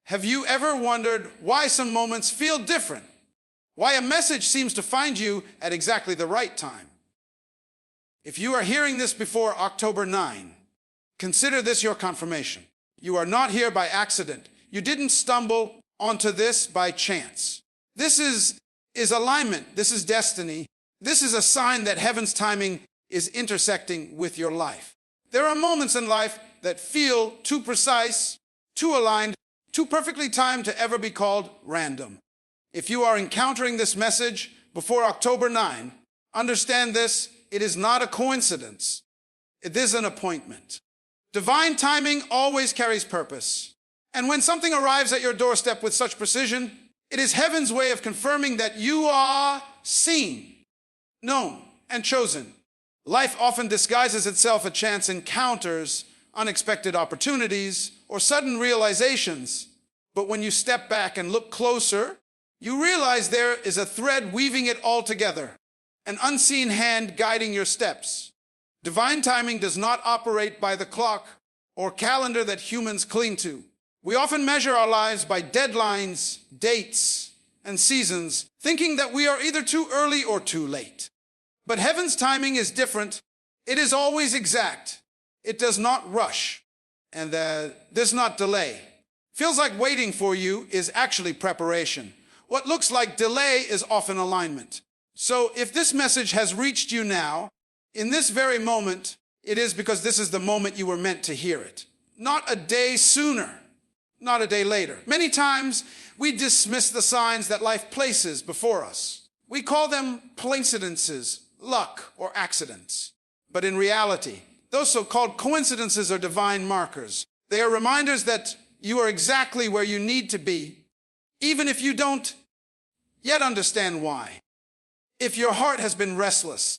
Have you ever wondered why some moments feel different? Why a message seems to find you at exactly the right time? If you are hearing this before October 9, consider this your confirmation. You are not here by accident. You didn't stumble onto this by chance. This is alignment. This is destiny. This is a sign that heaven's timing is intersecting with your life. There are moments in life that feel too precise, too aligned, too perfectly timed to ever be called random. If you are encountering this message before October 9, understand this: it is not a coincidence. It is an appointment. Divine timing always carries purpose. And when something arrives at your doorstep with such precision, it is heaven's way of confirming that you are seen, known, and chosen. Life often disguises itself as chance encounters, unexpected opportunities, or sudden realizations. But when you step back and look closer, you realize there is a thread weaving it all together, an unseen hand guiding your steps. Divine timing does not operate by the clock or calendar that humans cling to. We often measure our lives by deadlines, dates, and seasons, thinking that we are either too early or too late. But heaven's timing is different. It is always exact. It does not rush, and does not delay. Feels like waiting for you is actually preparation. What looks like delay is often alignment. So if this message has reached you now, in this very moment, it is because this is the moment you were meant to hear it. Not a day sooner, not a day later. Many times we dismiss the signs that life places before us. We call them coincidences, luck, or accidents. But in reality, those so-called coincidences are divine markers. They are reminders that you are exactly where you need to be, even if you don't yet understand why. If your heart has been restless,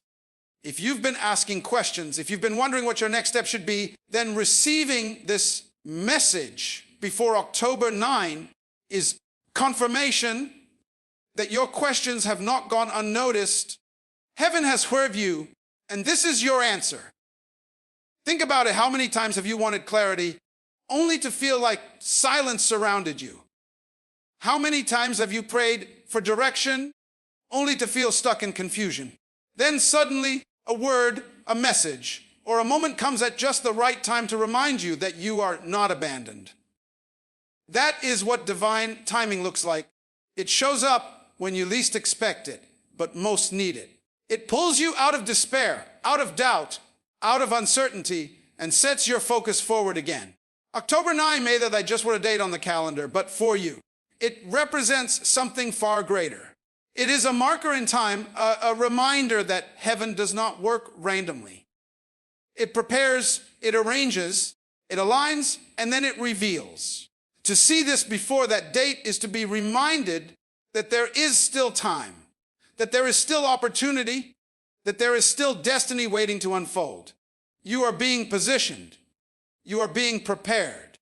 if you've been asking questions, if you've been wondering what your next step should be, then receiving this message before October 9 is confirmation that your questions have not gone unnoticed. Heaven has heard you, and this is your answer. Think about it. How many times have you wanted clarity only to feel like silence surrounded you? How many times have you prayed for direction only to feel stuck in confusion? Then suddenly a word, a message, or a moment comes at just the right time to remind you that you are not abandoned. That is what divine timing looks like. It shows up when you least expect it, but most need it. It pulls you out of despair, out of doubt, out of uncertainty, and sets your focus forward again. October 9 may that I just put a date on the calendar, but for you, it represents something far greater. It is a marker in time, a reminder that heaven does not work randomly. It prepares, it arranges, it aligns, and then it reveals. To see this before that date is to be reminded that there is still time, that there is still opportunity, that there is still destiny waiting to unfold. You are being positioned. You are being prepared.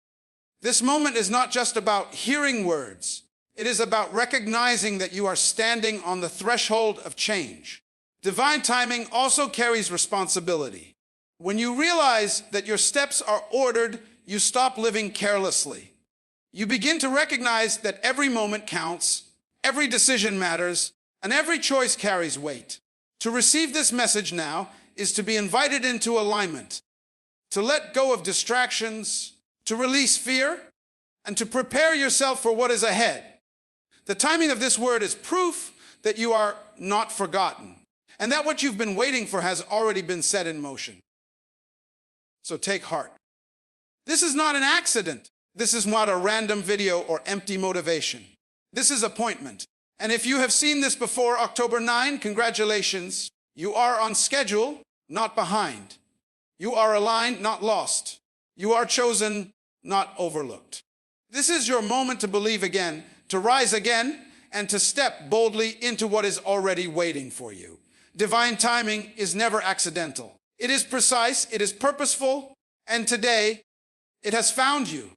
This moment is not just about hearing words. It is about recognizing that you are standing on the threshold of change. Divine timing also carries responsibility. When you realize that your steps are ordered, you stop living carelessly. You begin to recognize that every moment counts, every decision matters, and every choice carries weight. To receive this message now is to be invited into alignment, to let go of distractions, to release fear, and to prepare yourself for what is ahead. The timing of this word is proof that you are not forgotten, and that what you've been waiting for has already been set in motion. So take heart. This is not an accident. This is not a random video or empty motivation. This is appointment. And if you have seen this before October 9, congratulations. You are on schedule, not behind. You are aligned, not lost. You are chosen, not overlooked. This is your moment to believe again, to rise again, and to step boldly into what is already waiting for you. Divine timing is never accidental. It is precise, it is purposeful, and today it has found you.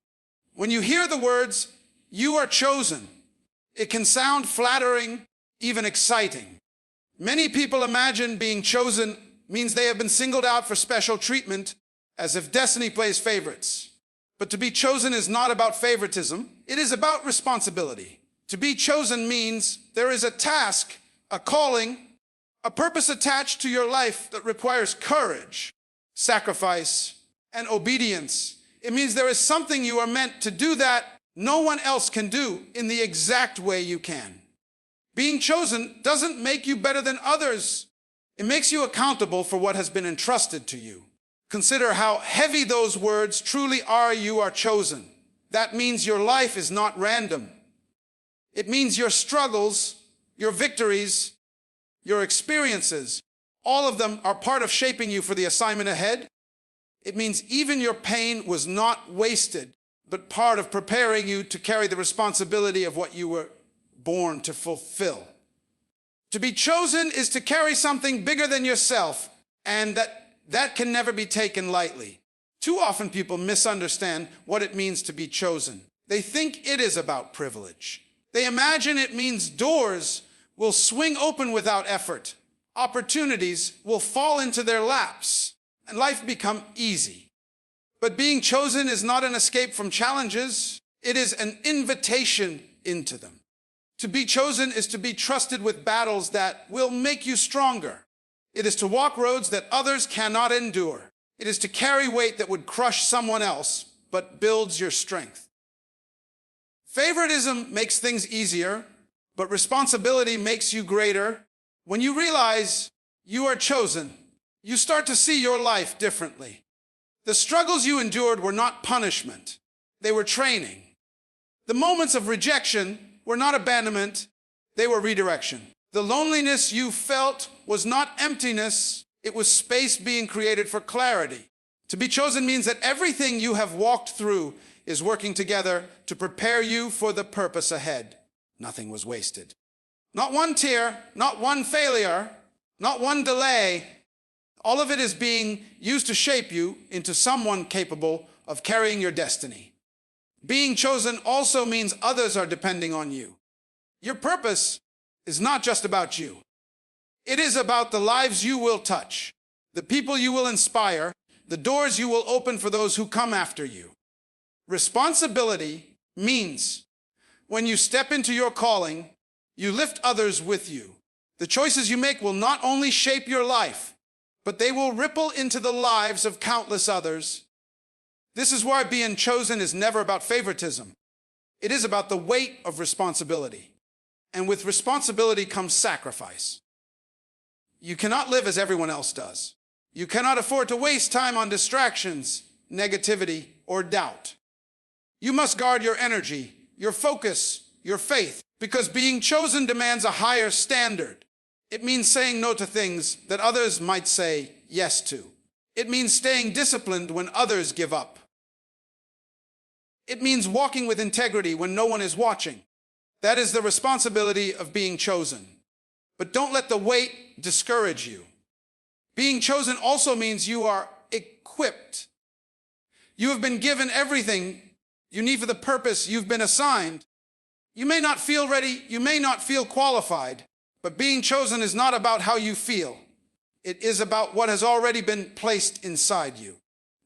When you hear the words, "You are chosen," it can sound flattering, even exciting. Many people imagine being chosen means they have been singled out for special treatment, as if destiny plays favorites. But to be chosen is not about favoritism. It is about responsibility. To be chosen means there is a task, a calling, a purpose attached to your life that requires courage, sacrifice, and obedience. It means there is something you are meant to do that no one else can do in the exact way you can. Being chosen doesn't make you better than others. It makes you accountable for what has been entrusted to you. Consider how heavy those words truly are. You are chosen. That means your life is not random. It means your struggles, your victories, your experiences, all of them are part of shaping you for the assignment ahead. It means even your pain was not wasted, but part of preparing you to carry the responsibility of what you were born to fulfill. To be chosen is to carry something bigger than yourself, and that can never be taken lightly. Too often people misunderstand what it means to be chosen. They think it is about privilege. They imagine it means doors will swing open without effort. Opportunities will fall into their laps, and life become easy. But being chosen is not an escape from challenges. It is an invitation into them. To be chosen is to be trusted with battles that will make you stronger. It is to walk roads that others cannot endure. It is to carry weight that would crush someone else, but builds your strength. Favoritism makes things easier, but responsibility makes you greater. When you realize you are chosen, you start to see your life differently. The struggles you endured were not punishment. They were training. The moments of rejection were not abandonment. They were redirection. The loneliness you felt was not emptiness. It was space being created for clarity. To be chosen means that everything you have walked through is working together to prepare you for the purpose ahead. Nothing was wasted. Not one tear, not one failure, not one delay. All of it is being used to shape you into someone capable of carrying your destiny. Being chosen also means others are depending on you. Your purpose is not just about you. It is about the lives you will touch, the people you will inspire, the doors you will open for those who come after you. Responsibility means when you step into your calling, you lift others with you. The choices you make will not only shape your life, but they will ripple into the lives of countless others. This is why being chosen is never about favoritism. It is about the weight of responsibility. And with responsibility comes sacrifice. You cannot live as everyone else does. You cannot afford to waste time on distractions, negativity, or doubt. You must guard your energy, your focus, your faith, because being chosen demands a higher standard. It means saying no to things that others might say yes to. It means staying disciplined when others give up. It means walking with integrity when no one is watching. That is the responsibility of being chosen. But don't let the weight discourage you. Being chosen also means you are equipped. You have been given everything you need for the purpose you've been assigned. You may not feel ready, you may not feel qualified, but being chosen is not about how you feel. It is about what has already been placed inside you.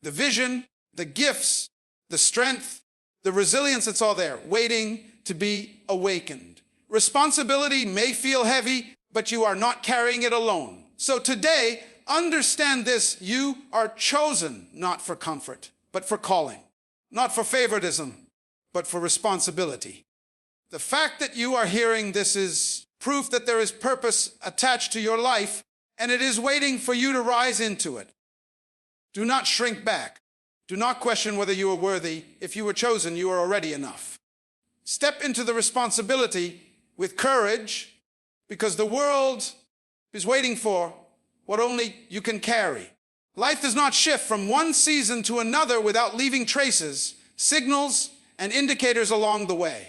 The vision, the gifts, the strength, the resilience, it's all there, waiting to be awakened. Responsibility may feel heavy, but you are not carrying it alone. So today, understand this: you are chosen not for comfort, but for calling. Not for favoritism, but for responsibility. The fact that you are hearing this is proof that there is purpose attached to your life, and it is waiting for you to rise into it. Do not shrink back. Do not question whether you are worthy. If you were chosen, you are already enough. Step into the responsibility with courage, because the world is waiting for what only you can carry. Life does not shift from one season to another without leaving traces, signals, and indicators along the way.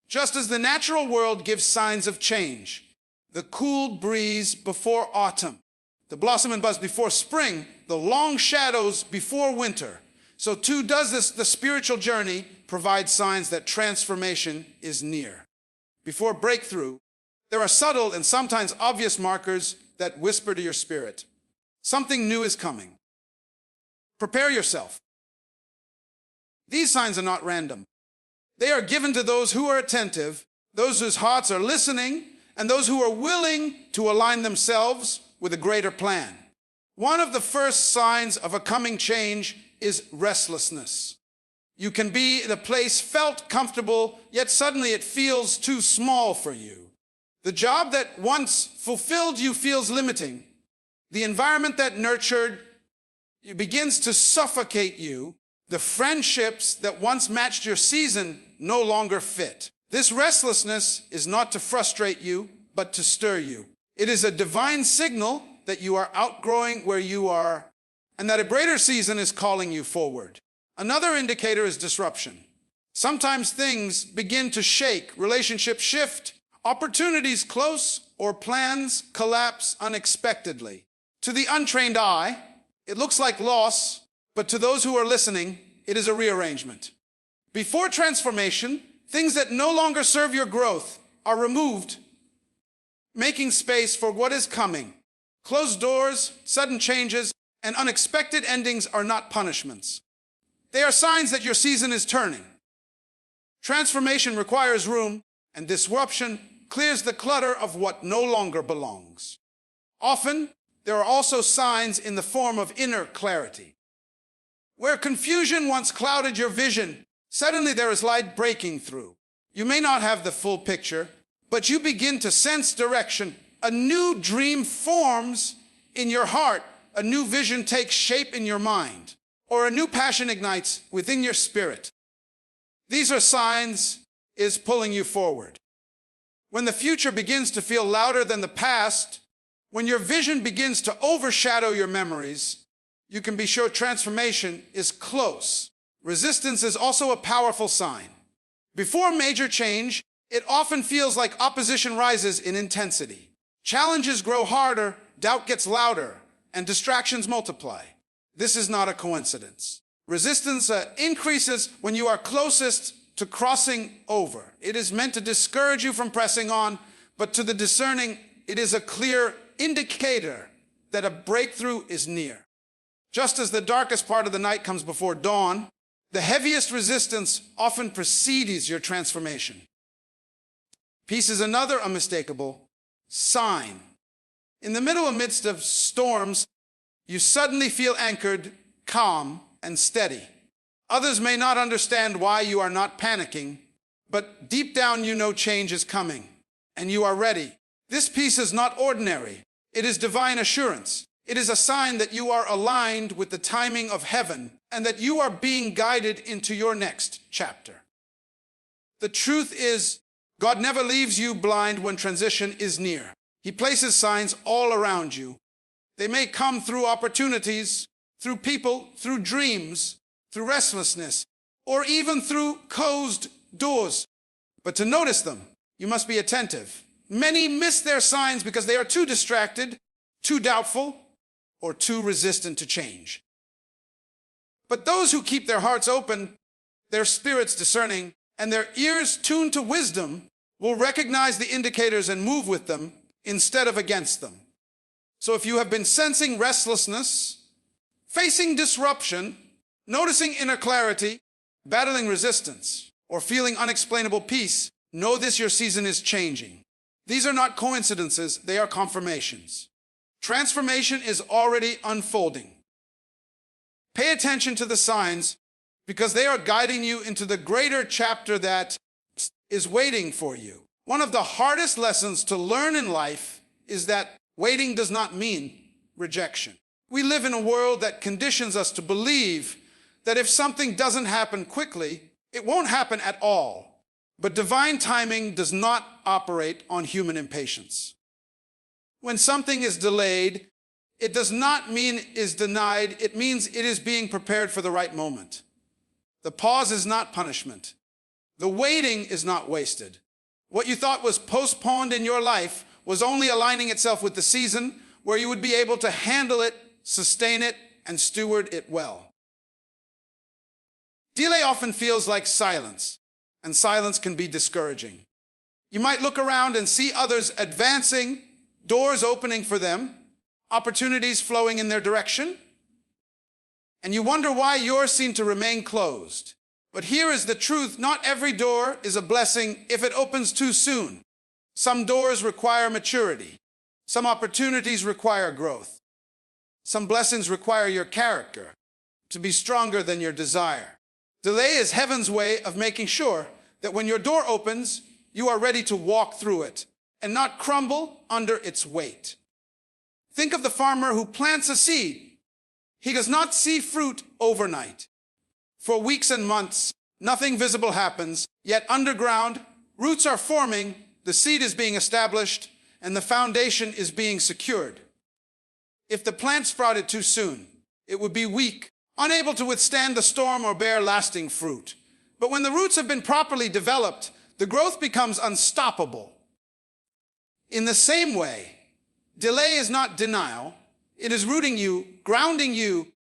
Just as the natural world gives signs of change, the cool breeze before autumn, the blossom and buzz before spring, the long shadows before winter, so too does the spiritual journey provide signs that transformation is near. Before breakthrough, there are subtle and sometimes obvious markers that whisper to your spirit, something new is coming. Prepare yourself. These signs are not random. They are given to those who are attentive, those whose hearts are listening, and those who are willing to align themselves with a greater plan. One of the first signs of a coming change is restlessness. You can be in a place felt comfortable, yet suddenly it feels too small for you. The job that once fulfilled you feels limiting. The environment that nurtured you begins to suffocate you. The friendships that once matched your season no longer fit. This restlessness is not to frustrate you, but to stir you. It is a divine signal that you are outgrowing where you are and that a greater season is calling you forward. Another indicator is disruption. Sometimes things begin to shake, relationships shift, opportunities close, or plans collapse unexpectedly. To the untrained eye, it looks like loss, but to those who are listening, it is a rearrangement. Before transformation, things that no longer serve your growth are removed, making space for what is coming. Closed doors, sudden changes, and unexpected endings are not punishments. They are signs that your season is turning. Transformation requires room, and disruption clears the clutter of what no longer belongs. Often, there are also signs in the form of inner clarity. Where confusion once clouded your vision, suddenly there is light breaking through. You may not have the full picture, but you begin to sense direction. A new dream forms in your heart. A new vision takes shape in your mind, or a new passion ignites within your spirit. These are signs is pulling you forward. When the future begins to feel louder than the past, when your vision begins to overshadow your memories, you can be sure transformation is close. Resistance is also a powerful sign. Before major change, it often feels like opposition rises in intensity. Challenges grow harder, doubt gets louder, and distractions multiply. This is not a coincidence. Resistance increases when you are closest to crossing over. It is meant to discourage you from pressing on, but to the discerning, it is a clear indicator that a breakthrough is near. Just as the darkest part of the night comes before dawn, the heaviest resistance often precedes your transformation. Peace is another unmistakable sign. In the midst of storms, you suddenly feel anchored, calm, and steady. Others may not understand why you are not panicking, but deep down you know change is coming, and you are ready. This peace is not ordinary. It is divine assurance. It is a sign that you are aligned with the timing of heaven and that you are being guided into your next chapter. The truth is, God never leaves you blind when transition is near. He places signs all around you. They may come through opportunities, through people, through dreams, through restlessness, or even through closed doors. But to notice them, you must be attentive. Many miss their signs because they are too distracted, too doubtful, or too resistant to change. But those who keep their hearts open, their spirits discerning, and their ears tuned to wisdom will recognize the indicators and move with them instead of against them. So if you have been sensing restlessness, facing disruption, noticing inner clarity, battling resistance, or feeling unexplainable peace, know this: your season is changing. These are not coincidences, they are confirmations. Transformation is already unfolding. Pay attention to the signs because they are guiding you into the greater chapter that is waiting for you. One of the hardest lessons to learn in life is that waiting does not mean rejection. We live in a world that conditions us to believe that if something doesn't happen quickly, it won't happen at all. But divine timing does not operate on human impatience. When something is delayed, it does not mean is denied. It means it is being prepared for the right moment. The pause is not punishment. The waiting is not wasted. What you thought was postponed in your life was only aligning itself with the season where you would be able to handle it, sustain it, and steward it well. Delay often feels like silence, and silence can be discouraging. You might look around and see others advancing, doors opening for them, opportunities flowing in their direction, and you wonder why yours seem to remain closed. But here is the truth. Not every door is a blessing if it opens too soon. Some doors require maturity. Some opportunities require growth. Some blessings require your character to be stronger than your desire. Delay is heaven's way of making sure that when your door opens, you are ready to walk through it and not crumble under its weight. Think of the farmer who plants a seed. He does not see fruit overnight. For weeks and months, nothing visible happens, yet underground, roots are forming, the seed is being established, and the foundation is being secured. If the plant sprouted too soon, it would be weak, unable to withstand the storm or bear lasting fruit. But when the roots have been properly developed, the growth becomes unstoppable. In the same way, delay is not denial. It is rooting you, grounding you,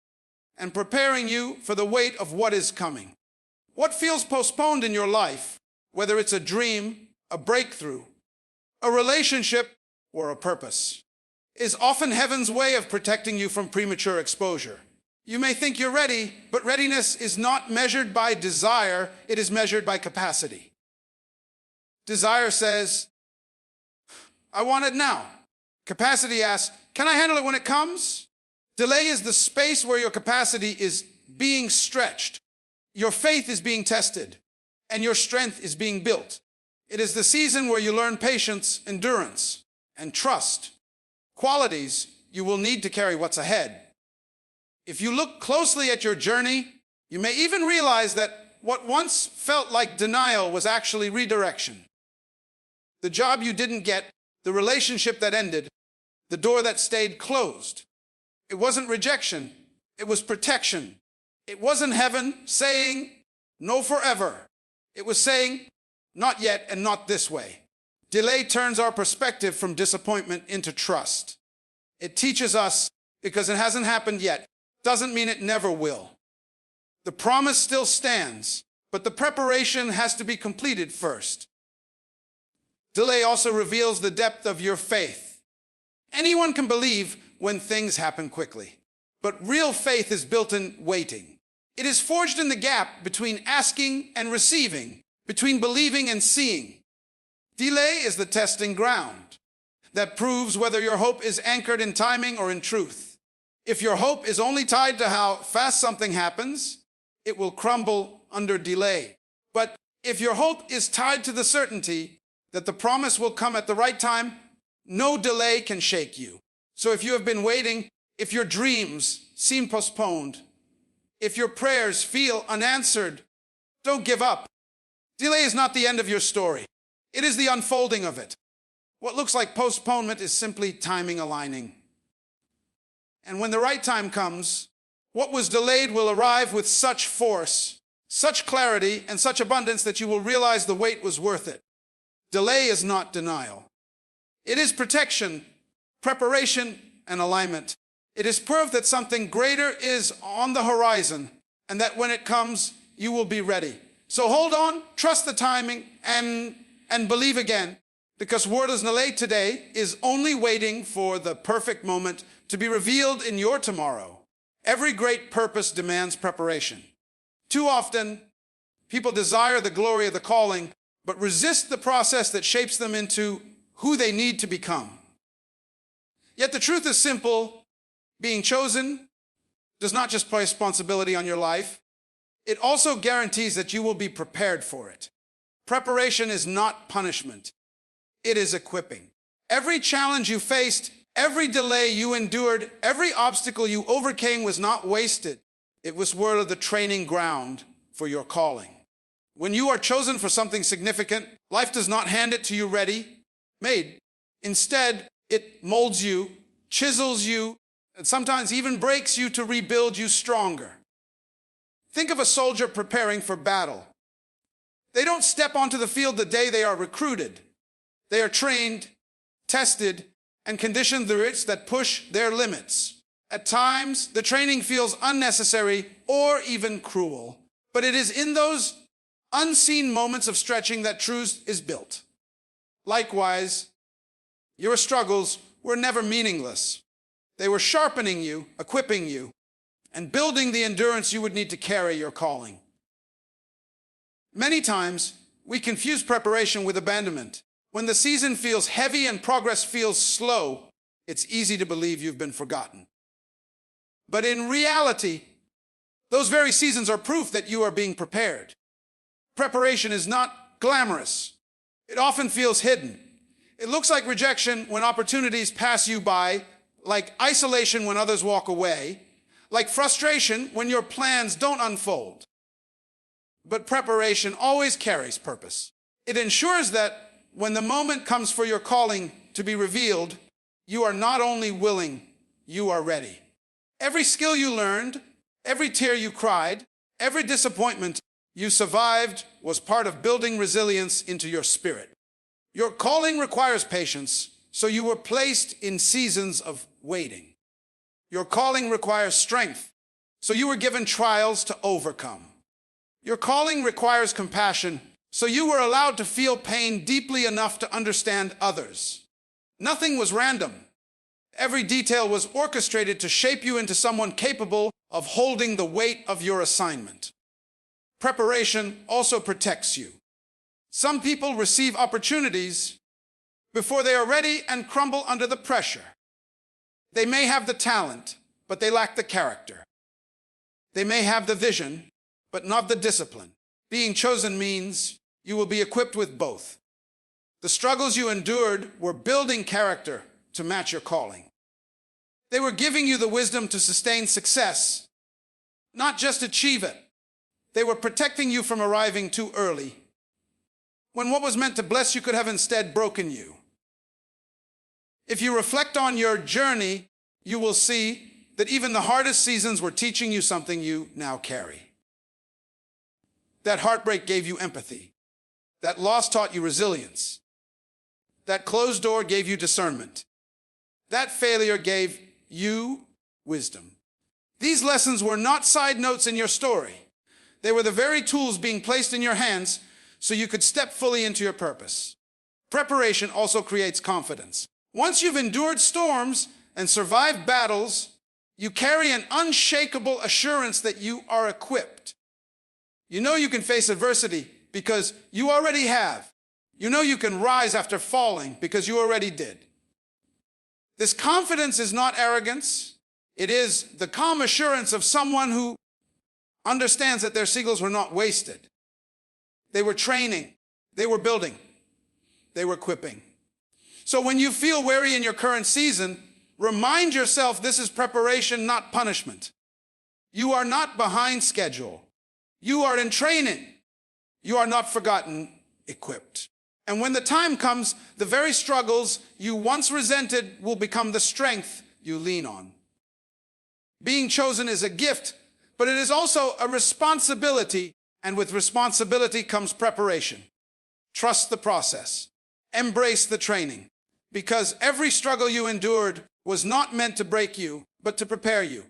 and preparing you for the weight of what is coming. What feels postponed in your life, whether it's a dream, a breakthrough, a relationship, or a purpose, is often heaven's way of protecting you from premature exposure. You may think you're ready, but readiness is not measured by desire, it is measured by capacity. Desire says, I want it now. Capacity asks, can I handle it when it comes? Delay is the space where your capacity is being stretched, your faith is being tested, and your strength is being built. It is the season where you learn patience, endurance, and trust, qualities you will need to carry what's ahead. If you look closely at your journey, you may even realize that what once felt like denial was actually redirection. The job you didn't get, the relationship that ended, the door that stayed closed. It wasn't rejection, it was protection. It wasn't heaven saying, no forever. It was saying, not yet and not this way. Delay turns our perspective from disappointment into trust. It teaches us, because it hasn't happened yet, doesn't mean it never will. The promise still stands, but the preparation has to be completed first. Delay also reveals the depth of your faith. Anyone can believe when things happen quickly, but real faith is built in waiting. It is forged in the gap between asking and receiving, between believing and seeing. Delay is the testing ground that proves whether your hope is anchored in timing or in truth. If your hope is only tied to how fast something happens, it will crumble under delay. But if your hope is tied to the certainty that the promise will come at the right time, no delay can shake you. So if you have been waiting, if your dreams seem postponed, if your prayers feel unanswered, don't give up. Delay is not the end of your story. It is the unfolding of it. What looks like postponement is simply timing aligning. And when the right time comes, what was delayed will arrive with such force, such clarity, and such abundance that you will realize the wait was worth it. Delay is not denial. It is protection, preparation, and alignment. It is proof that something greater is on the horizon and that when it comes, you will be ready. So hold on, trust the timing, and believe again, because what is delayed today is only waiting for the perfect moment to be revealed in your tomorrow. Every great purpose demands preparation. Too often, people desire the glory of the calling, but resist the process that shapes them into who they need to become. Yet the truth is simple. Being chosen does not just place responsibility on your life, it also guarantees that you will be prepared for it. Preparation is not punishment. It is equipping. Every challenge you faced, every delay you endured, every obstacle you overcame was not wasted. It was worth of the training ground for your calling. When you are chosen for something significant, life does not hand it to you ready-made. Instead, it molds you, chisels you, and sometimes even breaks you to rebuild you stronger. Think of a soldier preparing for battle. They don't step onto the field the day they are recruited. They are trained, tested, and conditioned through it that push their limits. At times, the training feels unnecessary or even cruel, but it is in those unseen moments of stretching that truth is built. Likewise, your struggles were never meaningless. They were sharpening you, equipping you, and building the endurance you would need to carry your calling. Many times, we confuse preparation with abandonment. When the season feels heavy and progress feels slow, it's easy to believe you've been forgotten. But in reality, those very seasons are proof that you are being prepared. Preparation is not glamorous. It often feels hidden. It looks like rejection when opportunities pass you by, like isolation when others walk away, like frustration when your plans don't unfold. But preparation always carries purpose. It ensures that when the moment comes for your calling to be revealed, you are not only willing, you are ready. Every skill you learned, every tear you cried, every disappointment you survived was part of building resilience into your spirit. Your calling requires patience, so you were placed in seasons of waiting. Your calling requires strength, so you were given trials to overcome. Your calling requires compassion, so you were allowed to feel pain deeply enough to understand others. Nothing was random. Every detail was orchestrated to shape you into someone capable of holding the weight of your assignment. Preparation also protects you. Some people receive opportunities before they are ready and crumble under the pressure. They may have the talent, but they lack the character. They may have the vision, but not the discipline. Being chosen means you will be equipped with both. The struggles you endured were building character to match your calling. They were giving you the wisdom to sustain success, not just achieve it. They were protecting you from arriving too early, when what was meant to bless you could have instead broken you. If you reflect on your journey, you will see that even the hardest seasons were teaching you something you now carry. That heartbreak gave you empathy. That loss taught you resilience. That closed door gave you discernment. That failure gave you wisdom. These lessons were not side notes in your story. They were the very tools being placed in your hands so you could step fully into your purpose. Preparation also creates confidence. Once you've endured storms and survived battles, you carry an unshakable assurance that you are equipped. You know you can face adversity because you already have. You know you can rise after falling because you already did. This confidence is not arrogance. It is the calm assurance of someone who understands that their seagulls were not wasted. They were training. They were building. They were equipping. So when you feel weary in your current season, remind yourself this is preparation, not punishment. You are not behind schedule. You are in training. You are not forgotten, equipped. And when the time comes, the very struggles you once resented will become the strength you lean on. Being chosen is a gift, but it is also a responsibility, and with responsibility comes preparation. Trust the process. Embrace the training, because every struggle you endured was not meant to break you, but to prepare you.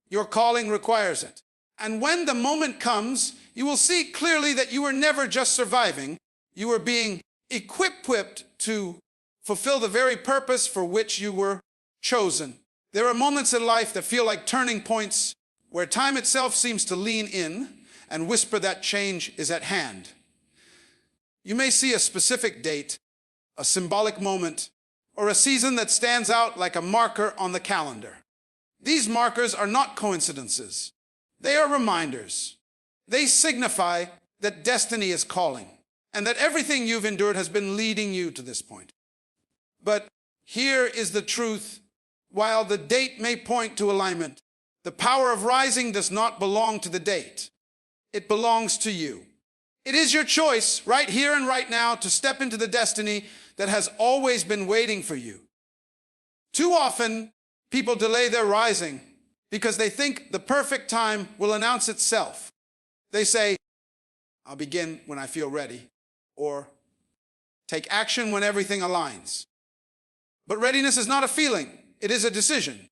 Your calling requires it. And when the moment comes, you will see clearly that you were never just surviving. You were being equipped to fulfill the very purpose for which you were chosen. There are moments in life that feel like turning points where time itself seems to lean in and whisper that change is at hand. You may see a specific date, a symbolic moment, or a season that stands out like a marker on the calendar. These markers are not coincidences. They are reminders. They signify that destiny is calling and that everything you've endured has been leading you to this point. But here is the truth. While the date may point to alignment, the power of rising does not belong to the date. It belongs to you. It is your choice right here and right now to step into the destiny that has always been waiting for you. Too often, people delay their rising because they think the perfect time will announce itself. They say, I'll begin when I feel ready, or take action when everything aligns. But readiness is not a feeling, it is a decision.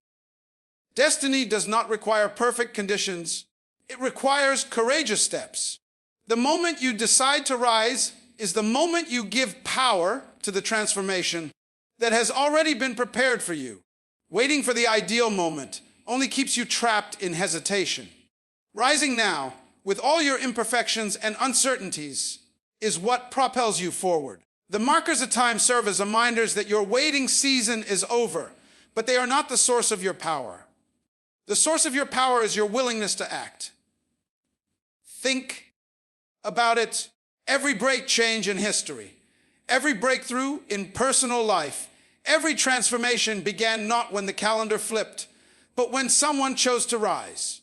Destiny does not require perfect conditions, it requires courageous steps. The moment you decide to rise is the moment you give power to the transformation that has already been prepared for you. Waiting for the ideal moment only keeps you trapped in hesitation. Rising now with all your imperfections and uncertainties, is what propels you forward. The markers of time serve as reminders that your waiting season is over, but they are not the source of your power. The source of your power is your willingness to act. Think about it. Every break change in history, every breakthrough in personal life, every transformation began not when the calendar flipped, but when someone chose to rise.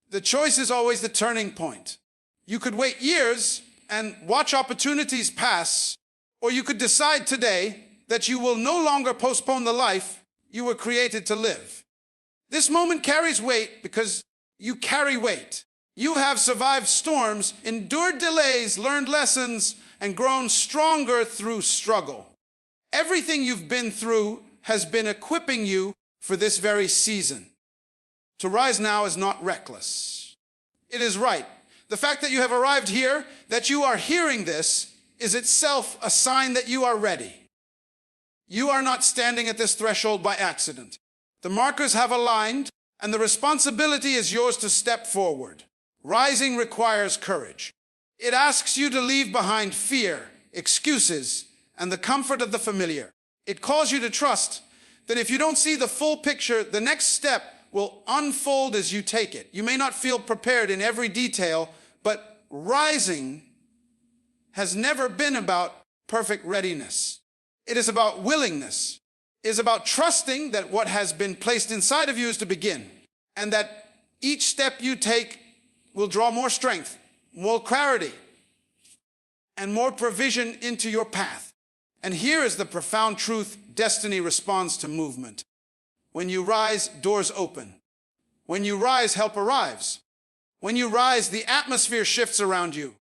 The choice is always the turning point. You could wait years and watch opportunities pass, or you could decide today that you will no longer postpone the life you were created to live. This moment carries weight because you carry weight. You have survived storms, endured delays, learned lessons, and grown stronger through struggle. Everything you've been through has been equipping you for this very season. To rise now is not reckless. It is right. The fact that you have arrived here, that you are hearing this, is itself a sign that you are ready. You are not standing at this threshold by accident. The markers have aligned, and the responsibility is yours to step forward. Rising requires courage. It asks you to leave behind fear, excuses, and the comfort of the familiar. It calls you to trust that if you don't see the full picture, the next step will unfold as you take it. You may not feel prepared in every detail, but rising has never been about perfect readiness. It is about willingness. It is about trusting that what has been placed inside of you is to begin, and that each step you take will draw more strength, more clarity, and more provision into your path. And here is the profound truth destiny responds to movement. When you rise, doors open. When you rise, help arrives. When you rise, the atmosphere shifts around you.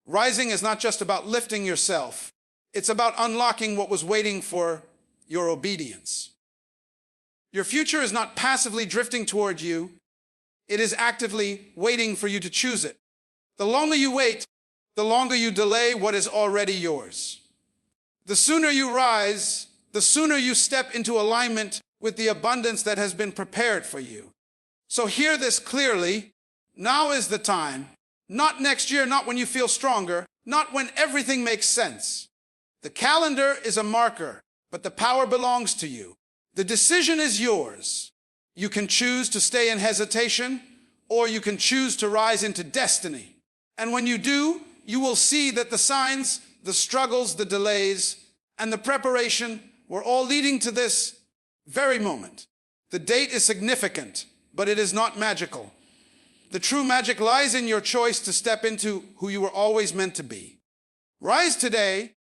Rising is not just about lifting yourself. It's about unlocking what was waiting for your obedience. Your future is not passively drifting toward you. It is actively waiting for you to choose it. The longer you wait, the longer you delay what is already yours. The sooner you rise, the sooner you step into alignment with the abundance that has been prepared for you. So hear this clearly. Now is the time. Not next year, not when you feel stronger, not when everything makes sense. The calendar is a marker, but the power belongs to you. The decision is yours. You can choose to stay in hesitation, or you can choose to rise into destiny. And when you do, you will see that the signs, the struggles, the delays, and the preparation were all leading to this very moment. The date is significant, but it is not magical. The true magic lies in your choice to step into who you were always meant to be. Rise today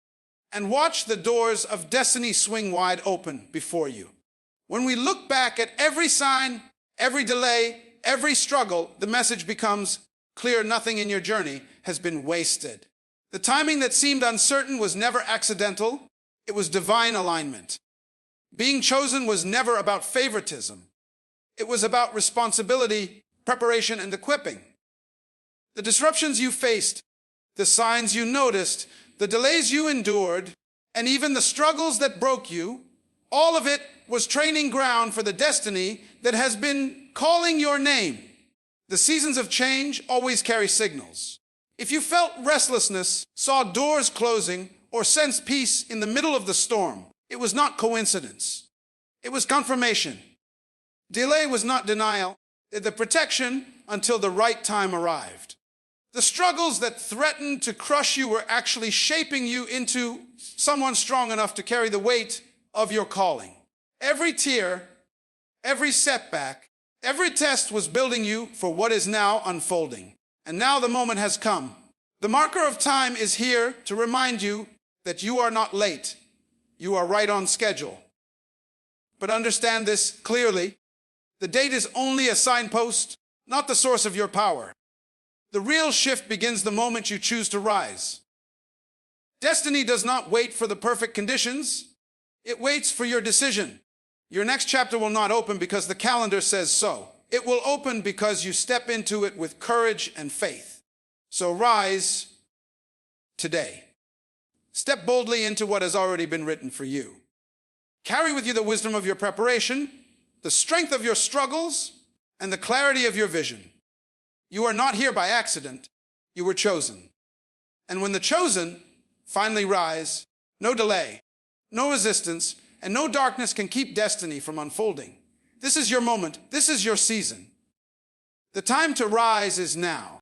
and watch the doors of destiny swing wide open before you. When we look back at every sign, every delay, every struggle, the message becomes clear: nothing in your journey has been wasted. The timing that seemed uncertain was never accidental. It was divine alignment. Being chosen was never about favoritism. It was about responsibility, preparation, and equipping. The disruptions you faced, the signs you noticed, the delays you endured, and even the struggles that broke you, all of it was training ground for the destiny that has been calling your name. The seasons of change always carry signals. If you felt restlessness, saw doors closing, or sensed peace in the middle of the storm, it was not coincidence. It was confirmation. Delay was not denial. The protection until the right time arrived. The struggles that threatened to crush you were actually shaping you into someone strong enough to carry the weight of your calling. Every tear, every setback, every test was building you for what is now unfolding. And now the moment has come. The marker of time is here to remind you that you are not late. You are right on schedule. But understand this clearly. The date is only a signpost, not the source of your power. The real shift begins the moment you choose to rise. Destiny does not wait for the perfect conditions. It waits for your decision. Your next chapter will not open because the calendar says so. It will open because you step into it with courage and faith. So rise today. Step boldly into what has already been written for you. Carry with you the wisdom of your preparation, the strength of your struggles, and the clarity of your vision. You are not here by accident. You were chosen. And when the chosen finally rise, no delay, no resistance, and no darkness can keep destiny from unfolding. This is your moment. This is your season. The time to rise is now.